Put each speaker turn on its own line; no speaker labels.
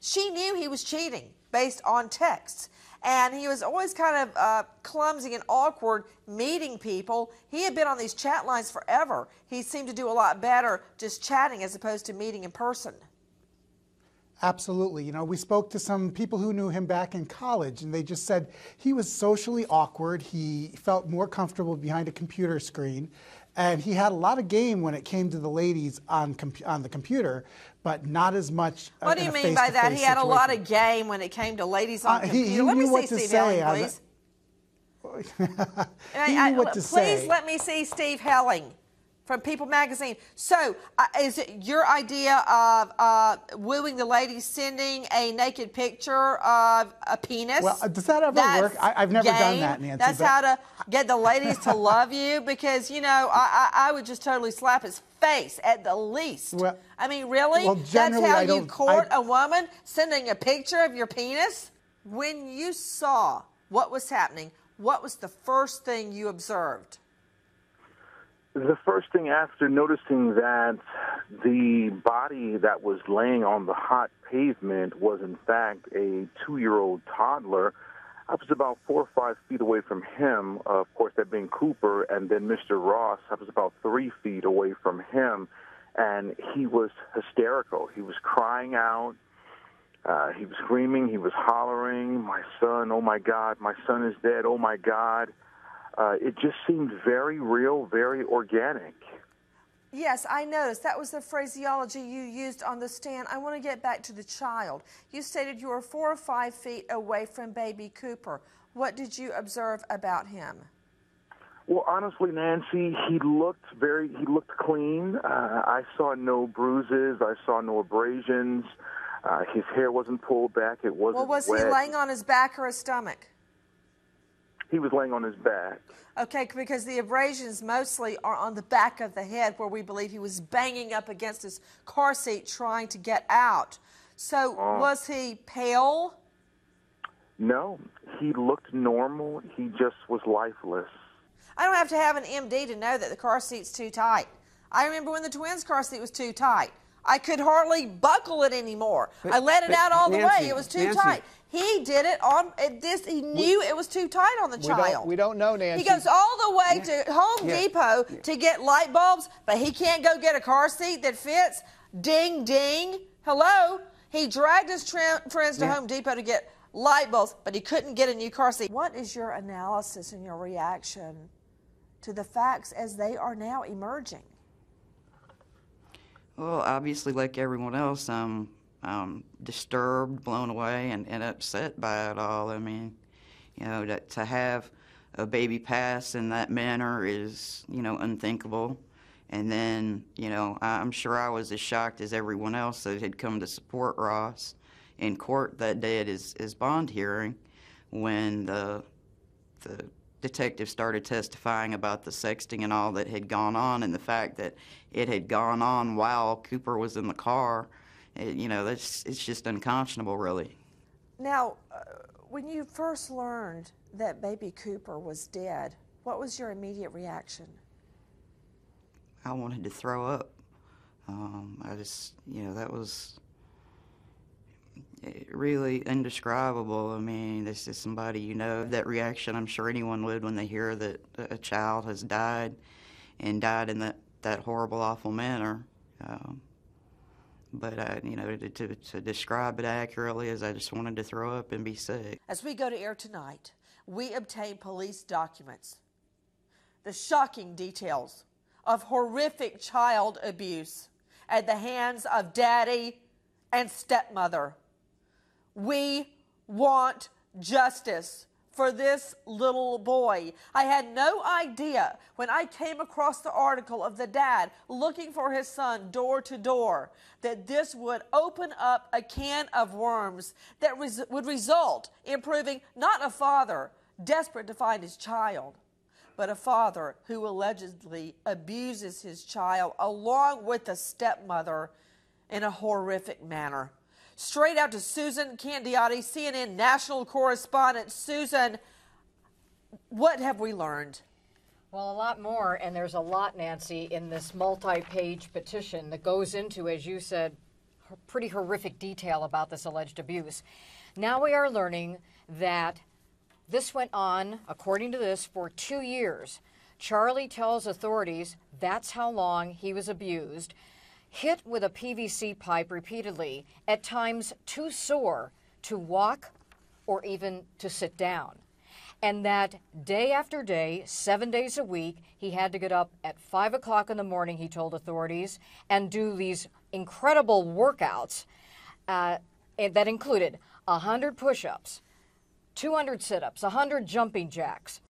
She knew he was cheating based on texts. And he was always kind of clumsy and awkward meeting people. He had been on these chat lines forever. He seemed to do a lot better just chatting as opposed to meeting in person.
Absolutely. You know, we spoke to some people who knew him back in college, and they just said he was socially awkward. He felt more comfortable behind a computer screen, and he had a lot of game when it came to the ladies on the computer, but not as much.
What do you mean by that? He had a lot of game when it came to ladies on the computer.
Let me see Steve Helling,
please.
He knew what to say.
Please let me see Steve Helling from People Magazine. So, is it your idea of wooing the ladies, sending a naked picture of a penis?
Well, does that ever work? I've never done that, Nancy.
That's how to get the ladies to love you, because, you know, I would just totally slap his face at the least.
Well,
I mean, really?
Well,
That's how you court a woman, sending a picture of your penis? When you saw what was happening, what was the first thing you observed?
The first thing after noticing that the body that was laying on the hot pavement was in fact a 2-year-old toddler, I was about 4 or 5 feet away from him, of course that being Cooper, and then Mr. Ross, I was about 3 feet away from him, and he was hysterical. He was crying out. He was screaming. He was hollering, "My son, oh my God, my son is dead, oh my God." It just seemed very real, very organic.
Yes, I noticed. That was the phraseology you used on the stand. I want to get back to the child. You stated you were 4 or 5 feet away from baby Cooper. What did you observe about him?
Well, honestly, Nancy, he looked clean. I saw no bruises. I saw no abrasions. His hair wasn't pulled back. It wasn't
Well, was
wet.
he laying on his back or his stomach?
He was laying on his back.
Okay, because the abrasions mostly are on the back of the head, where we believe he was banging up against his car seat trying to get out. So was he pale?
No, he looked normal. He just was lifeless.
I don't have to have an MD to know that the car seat's too tight. I remember when the twins' car seat was too tight. I could hardly buckle it anymore. I let it out all the way. It was too tight. He did it on this. He knew it was too tight on the child.
We don't know, Nancy.
He goes all the way to Home Depot to get light bulbs, but he can't go get a car seat that fits. Ding, ding. Hello? He dragged his friends to Home Depot to get light bulbs, but he couldn't get a new car seat. What is your analysis and your reaction to the facts as they are now emerging?
Well, obviously, like everyone else, I'm disturbed, blown away, and upset by it all. I mean, you know, to have a baby pass in that manner is, you know, unthinkable. And then, you know, I'm sure I was as shocked as everyone else that had come to support Ross in court that day at his bond hearing, when the detective started testifying about the sexting and all that had gone on, and the fact that it had gone on while Cooper was in the car. You know, it's just unconscionable, really.
Now, when you first learned that baby Cooper was dead, what was your immediate reaction?
I wanted to throw up. I just, you know, that was really indescribable. I mean, this is somebody, you know, that reaction I'm sure anyone would when they hear that a child has died, and died in that horrible, awful manner. But, you know, to describe it accurately is I just wanted to throw up and be sick.
As we go to air tonight, we obtain police documents, the shocking details of horrific child abuse at the hands of daddy and stepmother. We want justice for this little boy. I had no idea when I came across the article of the dad looking for his son door to door that this would open up a can of worms that would result in proving not a father desperate to find his child, but a father who allegedly abuses his child along with the stepmother in a horrific manner. Straight out to Susan Candiotti, CNN national correspondent. Susan, what have we learned?
Well, a lot more, and there's a lot, Nancy, in this multi-page petition that goes into, as you said, pretty horrific detail about this alleged abuse. Now we are learning that this went on, according to this, for 2 years. Charlie tells authorities that's how long he was abused, hit with a PVC pipe repeatedly, at times too sore to walk or even to sit down. And that day after day, 7 days a week, he had to get up at 5 o'clock in the morning, he told authorities, and do these incredible workouts that included 100 push-ups, 200 sit-ups, 100 jumping jacks,